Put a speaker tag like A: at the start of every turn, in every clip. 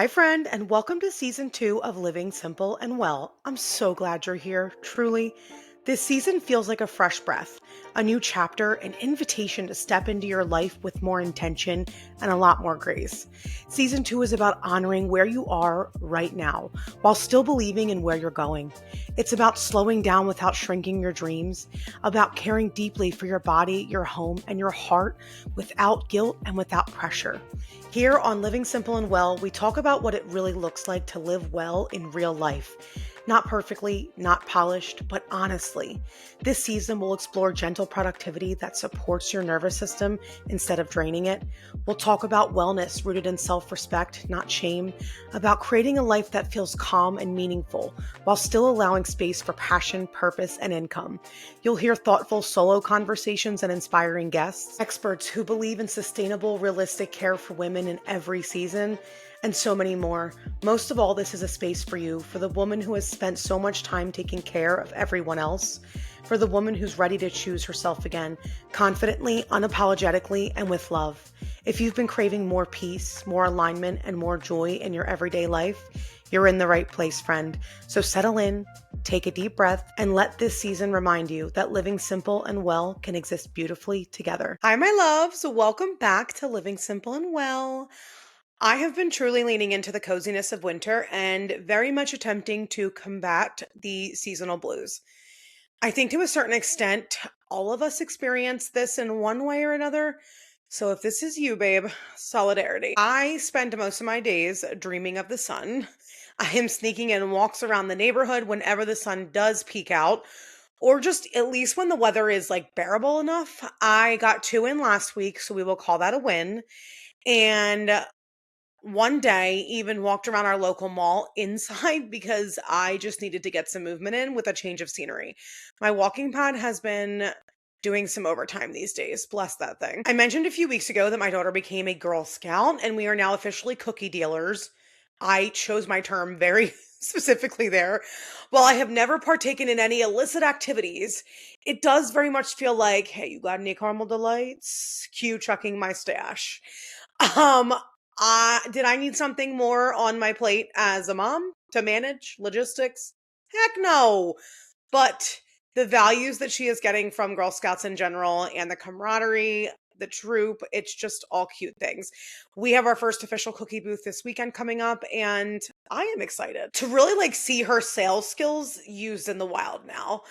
A: Hi, friend, and welcome to season 2 of Living Simple and Well. I'm so glad you're here, truly. This season feels like a fresh breath, a new chapter, an invitation to step into your life with more intention and a lot more grace. Season 2 is about honoring where you are right now while still believing in where you're going. It's about slowing down without shrinking your dreams, about caring deeply for your body, your home, and your heart without guilt and without pressure. Here on Living Simple and Well, we talk about what it really looks like to live well in real life. Not perfectly, not polished, but honestly. This season, we'll explore gentle productivity that supports your nervous system instead of draining it. We'll talk about wellness rooted in self respect, not shame, about creating a life that feels calm and meaningful while still allowing space for passion, purpose, and income. You'll hear thoughtful solo conversations and inspiring guests, experts who believe in sustainable, realistic care for women in every season, and so many more. Most of all, this is a space for you, for the woman who has spent so much time taking care of everyone else, for the woman who's ready to choose herself again, confidently, unapologetically, and with love. If you've been craving more peace, more alignment, and more joy in your everyday life, you're in the right place, friend. So settle in, take a deep breath, and let this season remind you that living simple and well can exist beautifully together. Hi, my loves. Welcome back to Living Simple and Well. I have been truly leaning into the coziness of winter and very much attempting to combat the seasonal blues. I think to a certain extent, all of us experience this in one way or another. So if this is you, babe, solidarity. I spend most of my days dreaming of the sun. I am sneaking in walks around the neighborhood whenever the sun does peek out, or just at least when the weather is like bearable enough. I got two in last week, so we will call that a win. And one day, even walked around our local mall inside because I just needed to get some movement in with a change of scenery. My walking pad has been doing some overtime these days. Bless that thing. I mentioned a few weeks ago that my daughter became a Girl Scout and we are now officially cookie dealers. I chose my term very specifically there. While I have never partaken in any illicit activities, it does very much feel like, hey, you got any caramel delights? Cue chucking my stash. Um, did I need something more on my plate as a mom to manage logistics? Heck no. But the values that she is getting from Girl Scouts in general and the camaraderie, the troop, it's just all cute things. We have our first official cookie booth this weekend coming up, and I am excited to really like see her sales skills used in the wild now.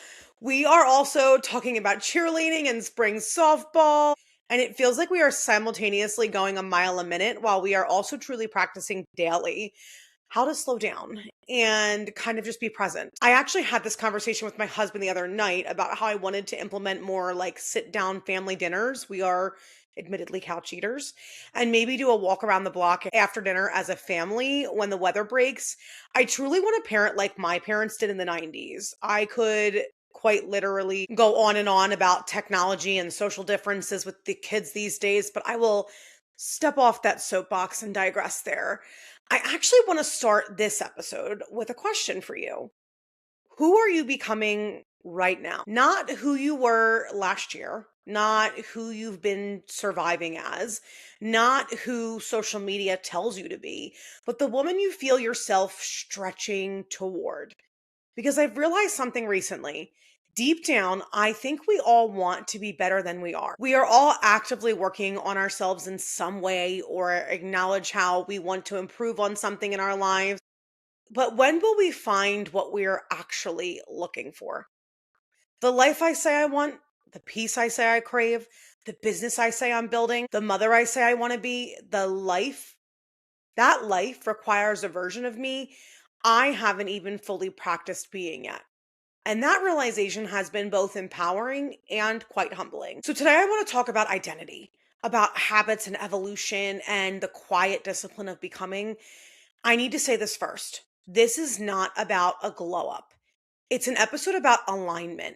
A: We are also talking about cheerleading and spring softball, and it feels like we are simultaneously going a mile a minute while we are also truly practicing daily how to slow down and kind of just be present. I actually had this conversation with my husband the other night about how I wanted to implement more like sit down family dinners. We are admittedly couch eaters, and maybe do a walk around the block after dinner as a family when the weather breaks. I truly want to parent like my parents did in the 90s. I could quite literally go on and on about technology and social differences with the kids these days, but I will step off that soapbox and digress there. I actually want to start this episode with a question for you. Who are you becoming right now? Not who you were last year, not who you've been surviving as, not who social media tells you to be, but the woman you feel yourself stretching toward. Because I've realized something recently. Deep down, I think we all want to be better than we are. We are all actively working on ourselves in some way or acknowledge how we want to improve on something in our lives. But when will we find what we're actually looking for? The life I say I want, the peace I say I crave, the business I say I'm building, the mother I say I want to be, that life requires a version of me I haven't even fully practiced being yet. And that realization has been both empowering and quite humbling. So, today I want to talk about identity, about habits and evolution, and the quiet discipline of becoming. I need to say this first. This is not about a glow up, it's an episode about alignment.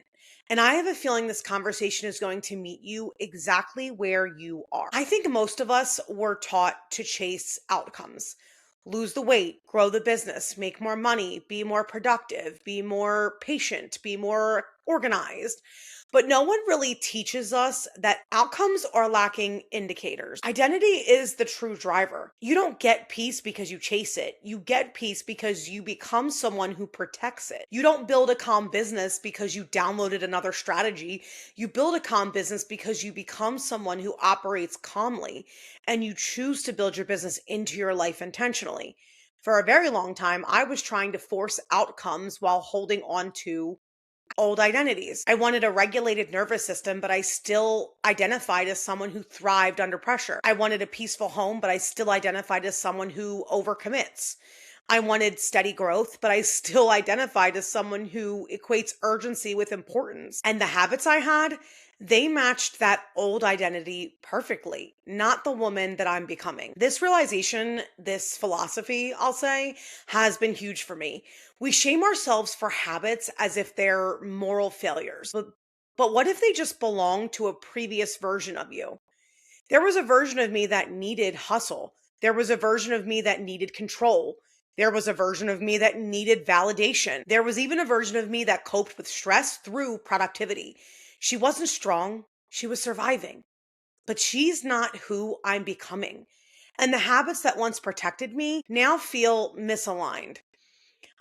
A: And I have a feeling this conversation is going to meet you exactly where you are. I think most of us were taught to chase outcomes: lose the weight, grow the business, make more money, be more productive, be more patient, be more organized. But no one really teaches us that outcomes are lacking indicators. Identity is the true driver. You don't get peace because you chase it. You get peace because you become someone who protects it. You don't build a calm business because you downloaded another strategy. You build a calm business because you become someone who operates calmly and you choose to build your business into your life intentionally. For a very long time, I was trying to force outcomes while holding on to old identities. I wanted a regulated nervous system, but I still identified as someone who thrived under pressure. I wanted a peaceful home, but I still identified as someone who overcommits. I wanted steady growth, but I still identified as someone who equates urgency with importance. And the habits I had, they matched that old identity perfectly, not the woman that I'm becoming. This realization, this philosophy, I'll say, has been huge for me. We shame ourselves for habits as if they're moral failures. But what if they just belong to a previous version of you? There was a version of me that needed hustle. There was a version of me that needed control. There was a version of me that needed validation. There was even a version of me that coped with stress through productivity. She wasn't strong, she was surviving. But she's not who I'm becoming. And the habits that once protected me now feel misaligned.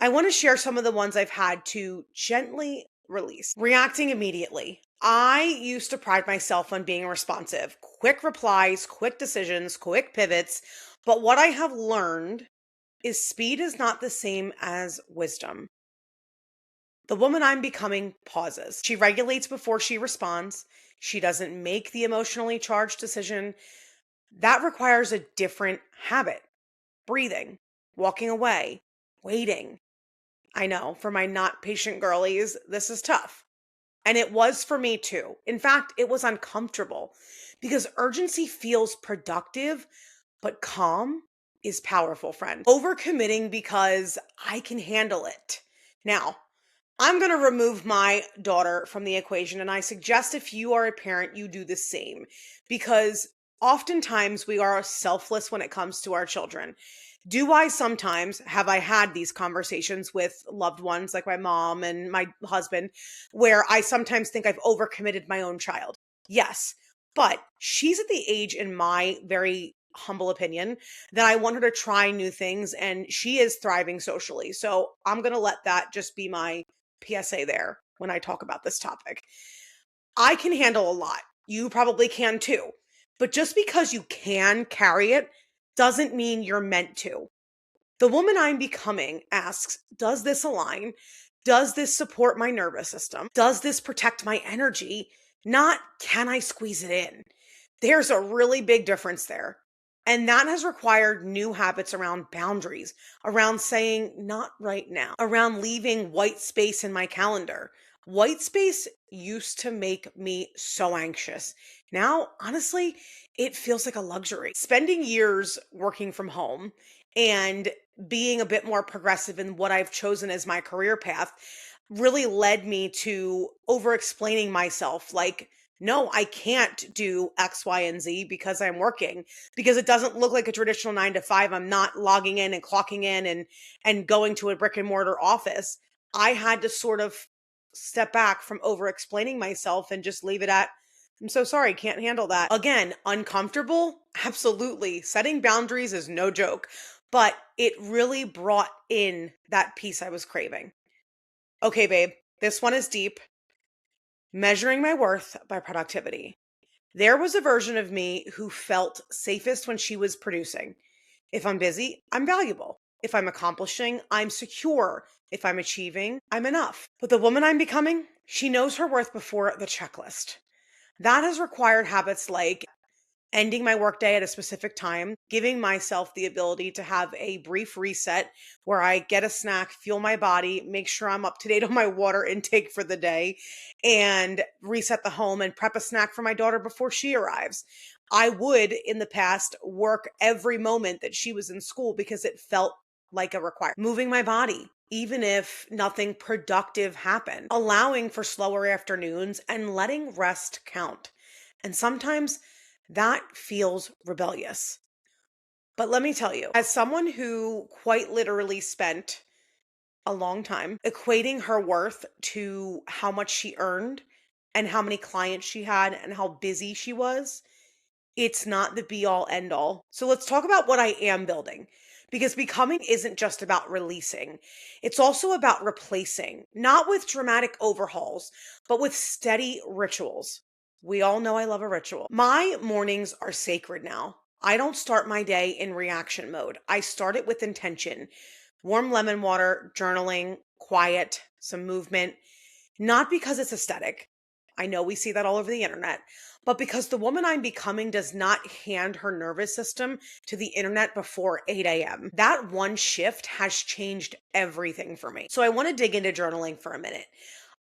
A: I want to share some of the ones I've had to gently release. Reacting immediately. I used to pride myself on being responsive, quick replies, quick decisions, quick pivots. But what I have learned is speed is not the same as wisdom. The woman I'm becoming pauses. She regulates before she responds. She doesn't make the emotionally charged decision. That requires a different habit. Breathing, walking away, waiting. I know for my not patient girlies, this is tough. And it was for me too. In fact, it was uncomfortable because urgency feels productive, but calm is powerful, friend. Overcommitting because I can handle it. Now, I'm going to remove my daughter from the equation, and I suggest if you are a parent, you do the same because oftentimes we are selfless when it comes to our children. Do I sometimes have I had these conversations with loved ones like my mom and my husband where I sometimes think I've overcommitted my own child? Yes. But she's at the age, in my very humble opinion, that I want her to try new things and she is thriving socially. So I'm going to let that just be my PSA there when I talk about this topic. I can handle a lot. You probably can too. But just because you can carry it doesn't mean you're meant to. The woman I'm becoming asks, does this align? Does this support my nervous system? Does this protect my energy? Not, can I squeeze it in? There's a really big difference there. And that has required new habits around boundaries, around saying, not right now, around leaving white space in my calendar. White space used to make me so anxious. Now, honestly, it feels like a luxury. Spending years working from home and being a bit more progressive in what I've chosen as my career path really led me to over explaining myself like, no, I can't do X, Y, and Z because I'm working, because it doesn't look like a traditional 9 to 5. I'm not logging in and clocking in and going to a brick and mortar office. I had to sort of step back from over explaining myself and just leave it at, I'm so sorry, can't handle that. Again, uncomfortable? Absolutely. Setting boundaries is no joke, but it really brought in that peace I was craving. Okay, babe, this one is deep. Measuring my worth by productivity. There was a version of me who felt safest when she was producing. If I'm busy, I'm valuable. If I'm accomplishing, I'm secure. If I'm achieving, I'm enough. But the woman I'm becoming, she knows her worth before the checklist. That has required habits like ending my workday at a specific time, giving myself the ability to have a brief reset where I get a snack, fuel my body, make sure I'm up to date on my water intake for the day, and reset the home and prep a snack for my daughter before she arrives. I would, in the past, work every moment that she was in school because it felt like a requirement. Moving my body, even if nothing productive happened, allowing for slower afternoons and letting rest count. And sometimes that feels rebellious. But let me tell you, as someone who quite literally spent a long time equating her worth to how much she earned, and how many clients she had and how busy she was, it's not the be all end all. So let's talk about what I am building. Because becoming isn't just about releasing, it's also about replacing, not with dramatic overhauls, but with steady rituals. We all know I love a ritual. My mornings are sacred now. I don't start my day in reaction mode. I start it with intention: warm lemon water, journaling, quiet, some movement, not because it's aesthetic. I know we see that all over the internet, but because the woman I'm becoming does not hand her nervous system to the internet before 8 a.m. That one shift has changed everything for me. So I want to dig into journaling for a minute.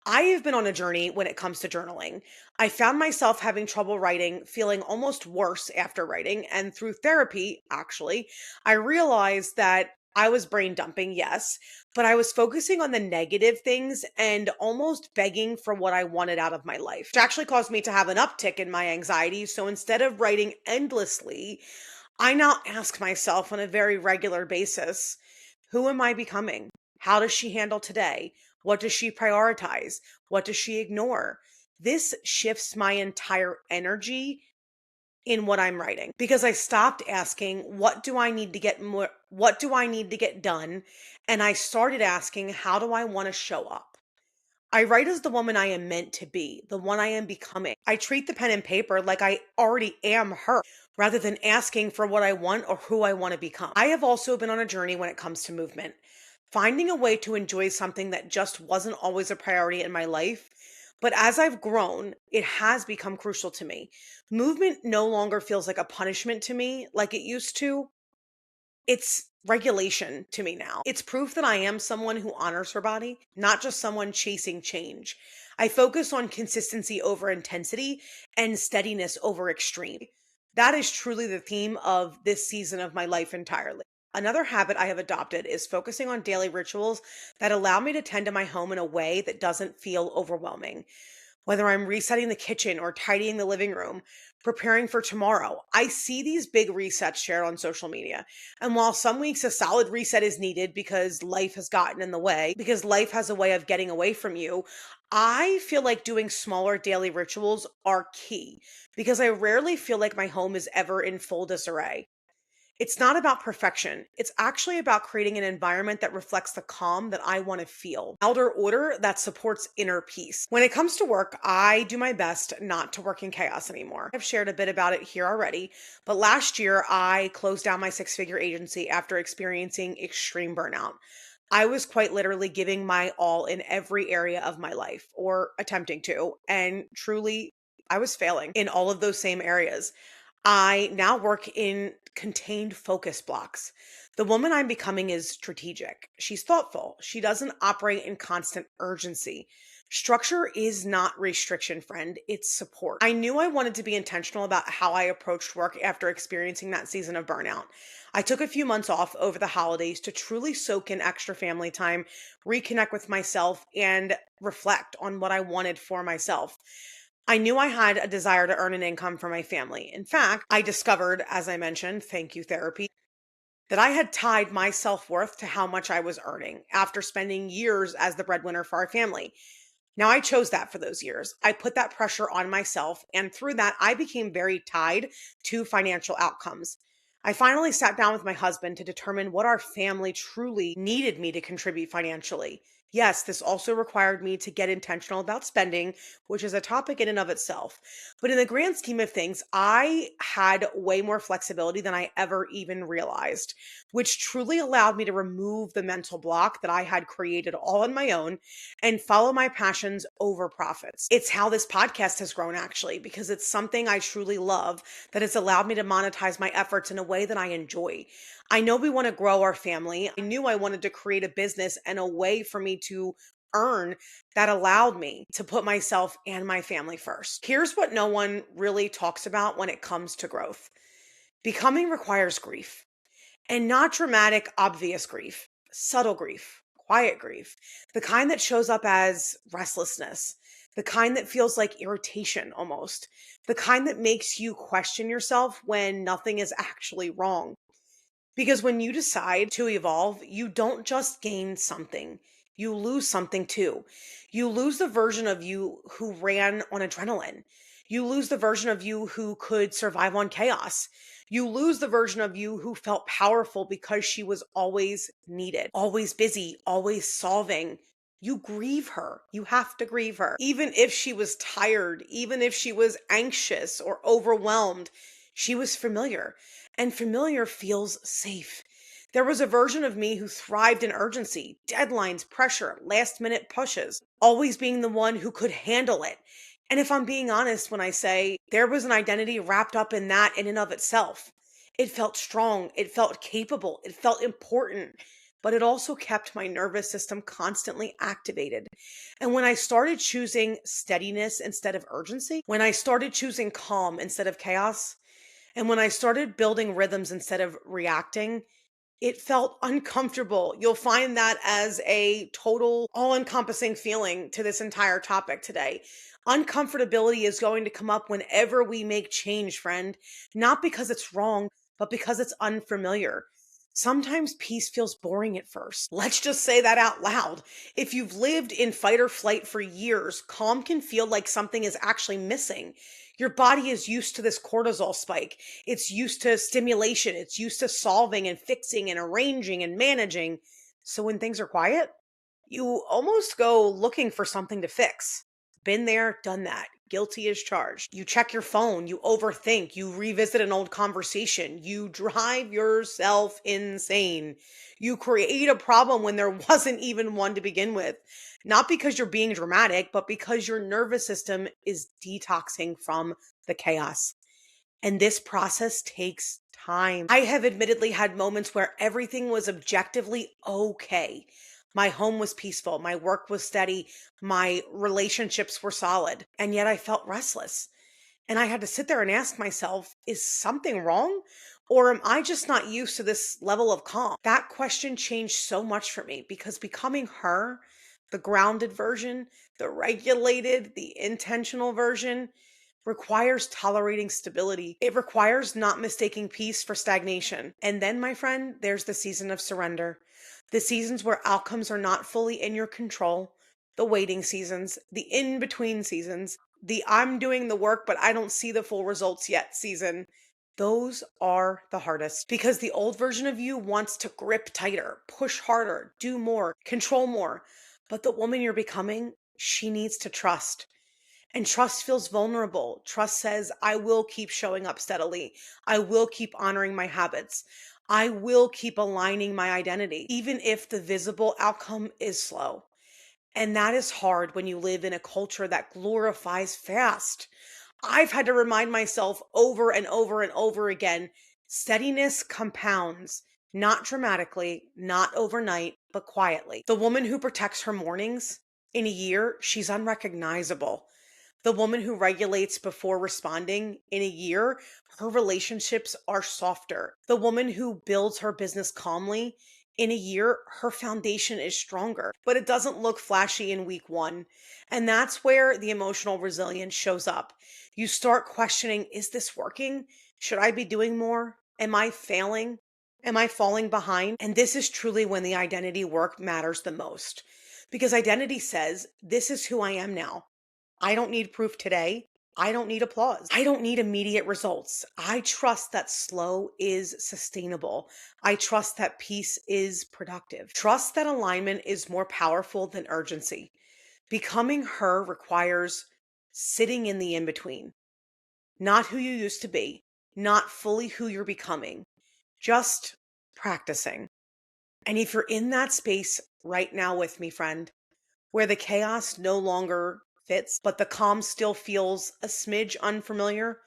A: I have been on a journey when it comes to journaling. I found myself having trouble writing, feeling almost worse after writing. And through therapy, actually, I realized that I was brain dumping, yes, but I was focusing on the negative things and almost begging for what I wanted out of my life, which actually caused me to have an uptick in my anxiety. So instead of writing endlessly, I now ask myself on a very regular basis, who am I becoming? How does she handle today? What does she prioritize? What does she ignore? This shifts my entire energy in what I'm writing because I stopped asking, what do I need to get done? And I started asking, how do I want to show up? I write as the woman I am meant to be, the one I am becoming. I treat the pen and paper like I already am her rather than asking for what I want or who I want to become. I have also been on a journey when it comes to movement, finding a way to enjoy something that just wasn't always a priority in my life. But as I've grown, it has become crucial to me. Movement no longer feels like a punishment to me like it used to. It's regulation to me now. It's proof that I am someone who honors her body, not just someone chasing change. I focus on consistency over intensity and steadiness over extreme. That is truly the theme of this season of my life entirely. Another habit I have adopted is focusing on daily rituals that allow me to tend to my home in a way that doesn't feel overwhelming. Whether I'm resetting the kitchen or tidying the living room, preparing for tomorrow, I see these big resets shared on social media. And while some weeks a solid reset is needed because life has gotten in the way, because life has a way of getting away from you, I feel like doing smaller daily rituals are key because I rarely feel like my home is ever in full disarray. It's not about perfection. It's actually about creating an environment that reflects the calm that I want to feel. Outer order that supports inner peace. When it comes to work, I do my best not to work in chaos anymore. I've shared a bit about it here already, but last year I closed down my six-figure agency after experiencing extreme burnout. I was quite literally giving my all in every area of my life, or attempting to, and truly, I was failing in all of those same areas. I now work in contained focus blocks. The woman I'm becoming is strategic. She's thoughtful. She doesn't operate in constant urgency. Structure is not restriction, friend. It's support. I knew I wanted to be intentional about how I approached work after experiencing that season of burnout. I took a few months off over the holidays to truly soak in extra family time, reconnect with myself, and reflect on what I wanted for myself. I knew I had a desire to earn an income for my family. In fact, I discovered, as I mentioned, thank you, therapy, that I had tied my self worth to how much I was earning after spending years as the breadwinner for our family. Now, I chose that for those years. I put that pressure on myself, and through that, I became very tied to financial outcomes. I finally sat down with my husband to determine what our family truly needed me to contribute financially. Yes, this also required me to get intentional about spending, which is a topic in and of itself. But in the grand scheme of things, I had way more flexibility than I ever even realized, which truly allowed me to remove the mental block that I had created all on my own and follow my passions over profits. It's how this podcast has grown, actually, because it's something I truly love that has allowed me to monetize my efforts in a way that I enjoy. I know we want to grow our family. I knew I wanted to create a business and a way for me to earn that allowed me to put myself and my family first. Here's what no one really talks about when it comes to growth: becoming requires grief. And not dramatic, obvious grief, subtle grief, quiet grief, the kind that shows up as restlessness, the kind that feels like irritation almost, the kind that makes you question yourself when nothing is actually wrong. Because when you decide to evolve, you don't just gain something, you lose something too. You lose the version of you who ran on adrenaline. You lose the version of you who could survive on chaos. You lose the version of you who felt powerful because she was always needed, always busy, always solving. You grieve her. You have to grieve her. Even if she was tired, even if she was anxious or overwhelmed, she was familiar. And familiar feels safe. There was a version of me who thrived in urgency, deadlines, pressure, last minute pushes, always being the one who could handle it. And if I'm being honest when I say there was an identity wrapped up in that in and of itself, it felt strong, it felt capable, it felt important, but it also kept my nervous system constantly activated. And when I started choosing steadiness instead of urgency, when I started choosing calm instead of chaos, and when I started building rhythms instead of reacting, it felt uncomfortable. You'll find that as a total, all encompassing feeling to this entire topic today. Uncomfortability is going to come up whenever we make change, friend, not because it's wrong, but because it's unfamiliar. Sometimes peace feels boring at first. Let's just say that out loud. If you've lived in fight or flight for years, calm can feel like something is actually missing. Your body is used to this cortisol spike. It's used to stimulation. It's used to solving and fixing and arranging and managing. So when things are quiet, you almost go looking for something to fix. Been there, done that. Guilty as charged. You check your phone, you overthink, you revisit an old conversation, you drive yourself insane. You create a problem when there wasn't even one to begin with. Not because you're being dramatic, but because your nervous system is detoxing from the chaos. And this process takes time. I have admittedly had moments where everything was objectively okay. My home was peaceful, my work was steady, my relationships were solid, and yet I felt restless. And I had to sit there and ask myself, is something wrong? Or am I just not used to this level of calm? That question changed so much for me because becoming her, the grounded version, the regulated, the intentional version, requires tolerating stability. It requires not mistaking peace for stagnation. And then, my friend, there's the season of surrender. The seasons where outcomes are not fully in your control, the waiting seasons, the in between seasons, the I'm doing the work, but I don't see the full results yet season. Those are the hardest because the old version of you wants to grip tighter, push harder, do more, control more. But the woman you're becoming, she needs to trust. And trust feels vulnerable. Trust says, I will keep showing up steadily. I will keep honoring my habits. I will keep aligning my identity, even if the visible outcome is slow. And that is hard when you live in a culture that glorifies fast. I've had to remind myself over and over and over again steadiness compounds, not dramatically, not overnight, but quietly. The woman who protects her mornings, in a year, she's unrecognizable. The woman who regulates before responding, in a year, her relationships are softer. The woman who builds her business calmly, in a year, her foundation is stronger, but it doesn't look flashy in week one. And that's where the emotional resilience shows up. You start questioning, is this working? Should I be doing more? Am I failing? Am I falling behind? And this is truly when the identity work matters the most. Because identity says, this is who I am now. I don't need proof today. I don't need applause. I don't need immediate results. I trust that slow is sustainable. I trust that peace is productive. Trust that alignment is more powerful than urgency. Becoming her requires sitting in the in between, not who you used to be, not fully who you're becoming, just practicing. And if you're in that space right now with me, friend, where the chaos no longer fits, but the calm still feels a smidge unfamiliar,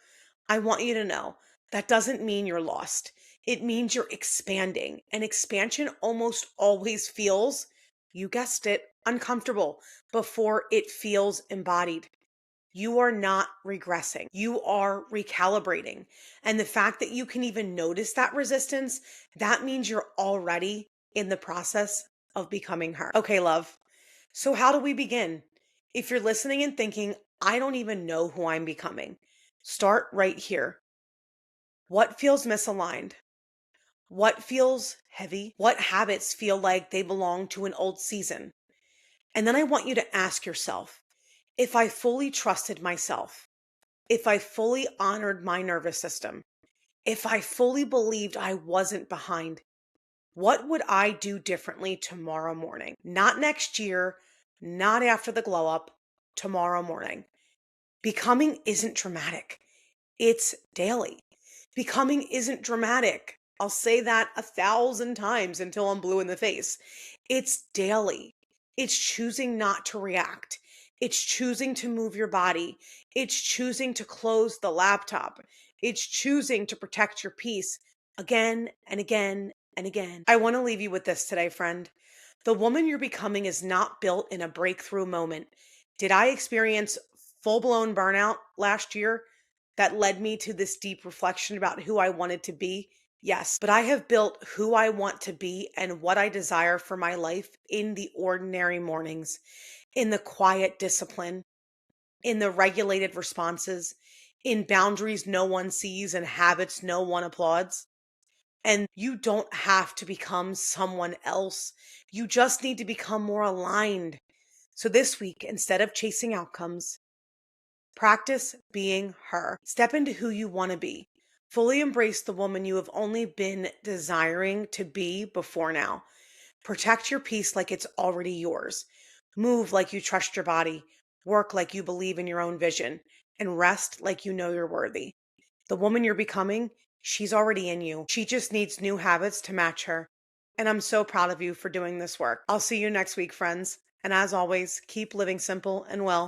A: I want you to know that doesn't mean you're lost. It means you're expanding. And expansion almost always feels, you guessed it, uncomfortable before it feels embodied. You are not regressing. You are recalibrating. And the fact that you can even notice that resistance, that means you're already in the process of becoming her. Okay, love. So, how do we begin? If you're listening and thinking, I don't even know who I'm becoming, start right here. What feels misaligned? What feels heavy? What habits feel like they belong to an old season? And then I want you to ask yourself, if I fully trusted myself, if I fully honored my nervous system, if I fully believed I wasn't behind, what would I do differently tomorrow morning? Not next year, not after the glow up, tomorrow morning. Becoming isn't dramatic, it's daily. Becoming isn't dramatic. I'll say that 1,000 times until I'm blue in the face. It's daily. It's choosing not to react. It's choosing to move your body. It's choosing to close the laptop. It's choosing to protect your peace again and again and again. I want to leave you with this today, friend. The woman you're becoming is not built in a breakthrough moment. Did I experience full blown burnout last year that led me to this deep reflection about who I wanted to be? Yes, but I have built who I want to be and what I desire for my life in the ordinary mornings, in the quiet discipline, in the regulated responses, in boundaries no one sees and habits no one applauds. And you don't have to become someone else. You just need to become more aligned. So this week, instead of chasing outcomes, practice being her. Step into who you want to be. Fully embrace the woman you have only been desiring to be before now. Protect your peace like it's already yours. Move like you trust your body. Work like you believe in your own vision. And rest like you know you're worthy. The woman you're becoming, she's already in you. She just needs new habits to match her. And I'm so proud of you for doing this work. I'll see you next week, friends. And as always, keep living simple and well.